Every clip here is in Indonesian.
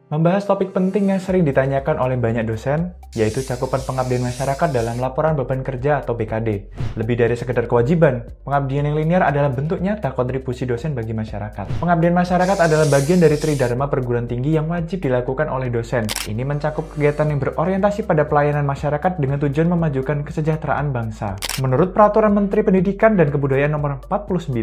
Membahas topik penting yang sering ditanyakan oleh banyak dosen, yaitu cakupan pengabdian masyarakat dalam laporan beban kerja atau BKD. Lebih dari sekedar kewajiban, pengabdian yang linear adalah bentuk nyata kontribusi dosen bagi masyarakat. Pengabdian masyarakat adalah bagian dari Tridharma perguruan tinggi yang wajib dilakukan oleh dosen. Ini mencakup kegiatan yang berorientasi pada pelayanan masyarakat dengan tujuan memajukan kesejahteraan bangsa. Menurut Peraturan Menteri Pendidikan dan Kebudayaan Nomor 49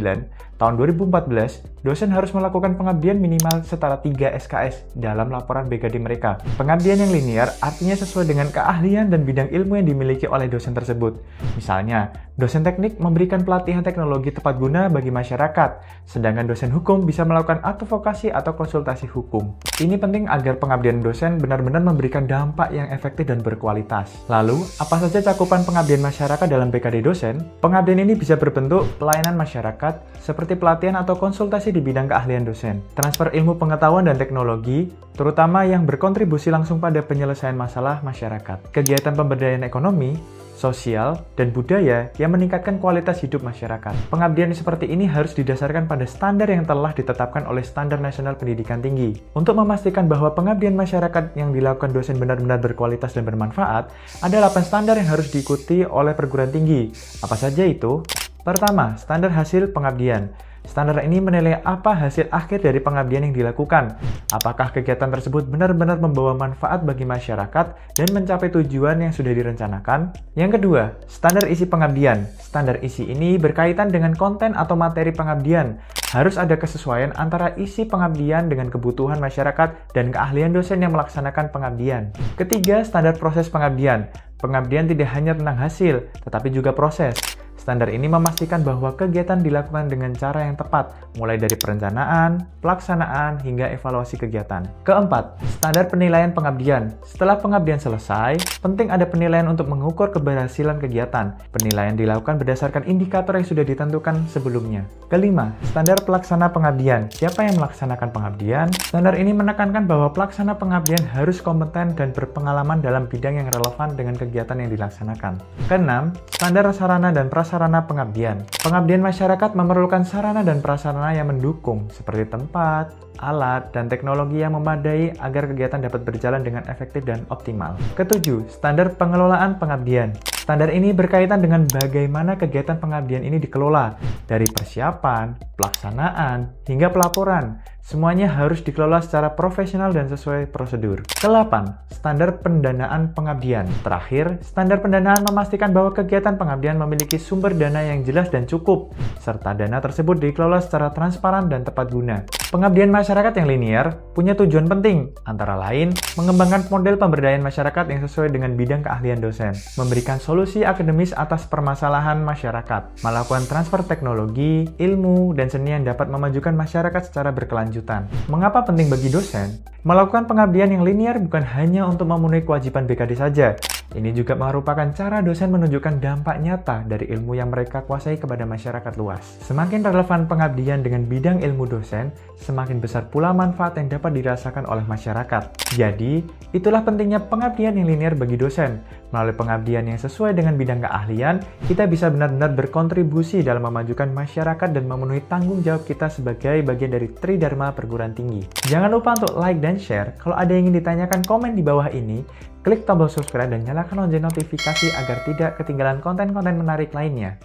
Tahun 2014, dosen harus melakukan pengabdian minimal setara 3 SKS dalam laporan BKD mereka. Pengabdian yang linear artinya sesuai dengan keahlian dan bidang ilmu yang dimiliki oleh dosen tersebut. Misalnya, dosen teknik memberikan pelatihan teknologi tepat guna bagi masyarakat, sedangkan dosen hukum bisa melakukan advokasi atau konsultasi hukum. Ini penting agar pengabdian dosen benar-benar memberikan dampak yang efektif dan berkualitas. Lalu, apa saja cakupan pengabdian masyarakat dalam BKD dosen? Pengabdian ini bisa berbentuk pelayanan masyarakat, seperti pelatihan atau konsultasi di bidang keahlian dosen, transfer ilmu pengetahuan dan teknologi, terutama yang berkontribusi langsung pada penyelesaian masalah masyarakat, kegiatan pemberdayaan ekonomi, sosial, dan budaya yang meningkatkan kualitas hidup masyarakat. Pengabdian seperti ini harus didasarkan pada standar yang telah ditetapkan oleh Standar Nasional Pendidikan Tinggi. Untuk memastikan bahwa pengabdian masyarakat yang dilakukan dosen benar-benar berkualitas dan bermanfaat, ada 8 standar yang harus diikuti oleh perguruan tinggi. Apa saja itu? Pertama, standar hasil pengabdian. Standar ini menilai apa hasil akhir dari pengabdian yang dilakukan. Apakah kegiatan tersebut benar-benar membawa manfaat bagi masyarakat dan mencapai tujuan yang sudah direncanakan? Yang kedua, standar isi pengabdian. Standar isi ini berkaitan dengan konten atau materi pengabdian. Harus ada kesesuaian antara isi pengabdian dengan kebutuhan masyarakat dan keahlian dosen yang melaksanakan pengabdian. Ketiga, standar proses pengabdian. Pengabdian tidak hanya tentang hasil, tetapi juga proses. Standar ini memastikan bahwa kegiatan dilakukan dengan cara yang tepat, mulai dari perencanaan, pelaksanaan, hingga evaluasi kegiatan. Keempat, standar penilaian pengabdian. Setelah pengabdian selesai, penting ada penilaian untuk mengukur keberhasilan kegiatan. Penilaian dilakukan berdasarkan indikator yang sudah ditentukan sebelumnya. Kelima, standar pelaksana pengabdian. Siapa yang melaksanakan pengabdian? Standar ini menekankan bahwa pelaksana pengabdian harus kompeten dan berpengalaman dalam bidang yang relevan dengan kegiatan yang dilaksanakan. Keenam, standar sarana dan prasarana pengabdian. Pengabdian masyarakat memerlukan sarana dan prasarana yang mendukung, seperti tempat, alat, dan teknologi yang memadai agar kegiatan dapat berjalan dengan efektif dan optimal. Ketujuh, standar pengelolaan pengabdian. Standar ini berkaitan dengan bagaimana kegiatan pengabdian ini dikelola, dari persiapan, pelaksanaan, hingga pelaporan. Semuanya harus dikelola secara profesional dan sesuai prosedur. Kedelapan, standar pendanaan pengabdian. Terakhir, standar pendanaan memastikan bahwa kegiatan pengabdian memiliki sumber dana yang jelas dan cukup, serta dana tersebut dikelola secara transparan dan tepat guna. Pengabdian masyarakat yang linear punya tujuan penting, antara lain mengembangkan model pemberdayaan masyarakat yang sesuai dengan bidang keahlian dosen, memberikan solusi akademis atas permasalahan masyarakat, melakukan transfer teknologi, ilmu, dan seni yang dapat memajukan masyarakat secara berkelanjutan. Mengapa penting bagi dosen? Melakukan pengabdian yang linear bukan hanya untuk memenuhi kewajiban BKD saja. Ini juga merupakan cara dosen menunjukkan dampak nyata dari ilmu yang mereka kuasai kepada masyarakat luas. Semakin relevan pengabdian dengan bidang ilmu dosen, semakin besar pula manfaat yang dapat dirasakan oleh masyarakat. Jadi, itulah pentingnya pengabdian yang linear bagi dosen. Melalui pengabdian yang sesuai dengan bidang keahlian, kita bisa benar-benar berkontribusi dalam memajukan masyarakat dan memenuhi tanggung jawab kita sebagai bagian dari Tridharma perguruan tinggi. Jangan lupa untuk like dan share. Kalau ada yang ingin ditanyakan, komen di bawah ini. Klik tombol subscribe dan nyalakan lonceng notifikasi agar tidak ketinggalan konten-konten menarik lainnya.